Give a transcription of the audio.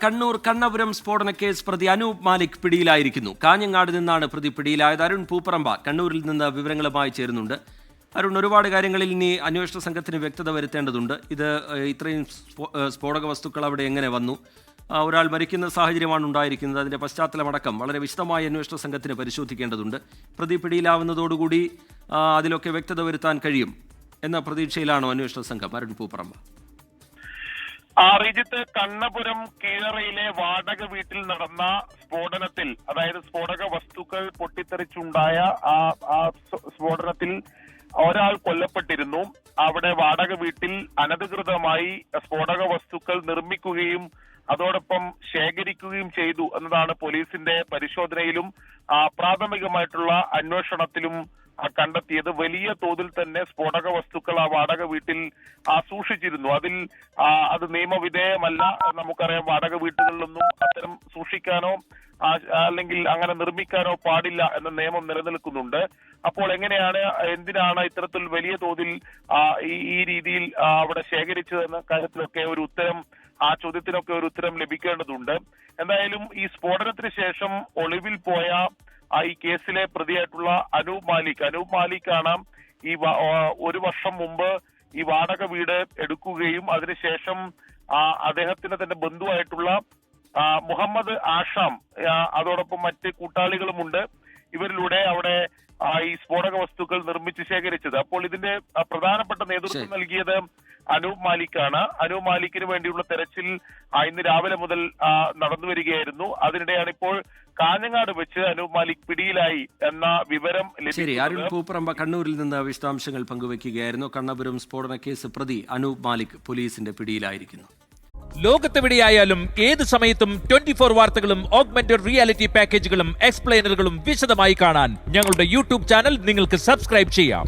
കണ്ണൂർ കണ്ണപുരം സ്ഫോടന കേസ് പ്രതി അനൂപ് മാലിക് പിടിയിലായിരിക്കുന്നു. കാഞ്ഞങ്ങാട് നിന്നാണ് പ്രതി പിടിയിലായത്. അരുൺ പൂപ്പറമ്പ കണ്ണൂരിൽ നിന്ന് വിവരങ്ങളുമായി ചേരുന്നുണ്ട്. അരുൺ, ഒരുപാട് കാര്യങ്ങളിൽ ഇനി അന്വേഷണ സംഘത്തിന് വ്യക്തത വരുത്തേണ്ടതുണ്ട്. ഇത്രയും സ്ഫോടക വസ്തുക്കൾ അവിടെ എങ്ങനെ വന്നു, ഒരാൾ മരിക്കുന്ന സാഹചര്യമാണ് ഉണ്ടായിരിക്കുന്നത്, അതിൻ്റെ പശ്ചാത്തലമടക്കം വളരെ വിശദമായി അന്വേഷണ സംഘത്തിന് പരിശോധിക്കേണ്ടതുണ്ട്. പ്രതി പിടിയിലാവുന്നതോടുകൂടി അതിലൊക്കെ വ്യക്തത വരുത്താൻ കഴിയും എന്ന പ്രതീക്ഷയിലാണോ അന്വേഷണ സംഘം? അരുൺ പൂപ്പറമ്പ. റിജിത്ത്, കണ്ണപുരം കീഴറയിലെ വാടക വീട്ടിൽ നടന്ന സ്ഫോടനത്തിൽ, അതായത് സ്ഫോടക വസ്തുക്കൾ പൊട്ടിത്തെറിച്ചുണ്ടായ ആ സ്ഫോടനത്തിൽ ഒരാൾ കൊല്ലപ്പെട്ടിരുന്നു. അവിടെ വാടക വീട്ടിൽ അനധികൃതമായി സ്ഫോടക വസ്തുക്കൾ നിർമ്മിക്കുകയും അതോടൊപ്പം ശേഖരിക്കുകയും ചെയ്തു എന്നതാണ് പോലീസിന്റെ പരിശോധനയിലും പ്രാഥമികമായിട്ടുള്ള അന്വേഷണത്തിലും കണ്ടെത്തിയത്. വലിയ തോതിൽ തന്നെ സ്ഫോടക വസ്തുക്കൾ ആ വാടക വീട്ടിൽ സൂക്ഷിച്ചിരുന്നു. അത് നിയമവിധേയമല്ല. നമുക്കറിയാം, വാടക വീട്ടുകളിലൊന്നും അത്തരം സൂക്ഷിക്കാനോ അല്ലെങ്കിൽ അങ്ങനെ നിർമ്മിക്കാനോ പാടില്ല എന്ന നിയമം നിലനിൽക്കുന്നുണ്ട്. അപ്പോൾ എന്തിനാണ് ഇത്തരത്തിൽ വലിയ തോതിൽ ഈ രീതിയിൽ അവിടെ ശേഖരിച്ചതെന്ന കാര്യത്തിലൊക്കെ ഒരു ഉത്തരം, ആ ചോദ്യത്തിനൊക്കെ ഒരു ഉത്തരം ലഭിക്കേണ്ടതുണ്ട്. എന്തായാലും ഈ സ്ഫോടനത്തിന് ശേഷം ഒളിവിൽ പോയ ഈ കേസിലെ പ്രതിയായിട്ടുള്ള അനൂപ് മാലിക്കാണ് ഈ 1 വർഷം മുമ്പ് ഈ വാടക വീട് എടുക്കുകയും അതിനുശേഷം അദ്ദേഹത്തിന്റെ തന്നെ ബന്ധുവായിട്ടുള്ള മുഹമ്മദ് ആഷാം, അതോടൊപ്പം മറ്റ് കൂട്ടാളികളുമുണ്ട്, ഇവരിലൂടെ അവിടെ ഈ സ്ഫോടക വസ്തുക്കൾ നിർമ്മിച്ച് ശേഖരിച്ചത്. അപ്പോൾ ഇതിന്റെ പ്രധാനപ്പെട്ട നേതൃത്വം നൽകിയത് അനൂപ് മാലിക്കാണ്. അനൂപ് മാലിക്കിന് വേണ്ടിയുള്ള തെരച്ചിൽ ഇന്ന് രാവിലെ മുതൽ നടന്നു വരികയായിരുന്നു. അതിനിടെയാണ് ഇപ്പോൾ കാഞ്ഞങ്ങാട് വെച്ച് അനൂപ് മാലിക് പിടിയിലായി എന്ന വിവരം ലഭിച്ചു. അരുൺ പൂപ്പറമ്പ കണ്ണൂരിൽ നിന്ന് വിശദാംശങ്ങൾ പങ്കുവയ്ക്കുകയായിരുന്നു. കണ്ണപുരം സ്ഫോടന കേസ് പ്രതി അനൂപ് മാലിക് പോലീസിന്റെ പിടിയിലായിരിക്കുന്നു. ലോകത്തെവിടെയായാലും ഏത് സമയത്തും 24 വാർത്തകളും ഓഗ്മെന്റഡ് റിയാലിറ്റി പാക്കേജുകളും എക്സ്പ്ലെയിനറുകളും വിശദമായി കാണാൻ ഞങ്ങളുടെ യൂട്യൂബ് ചാനൽ നിങ്ങൾക്ക് സബ്സ്ക്രൈബ് ചെയ്യാം.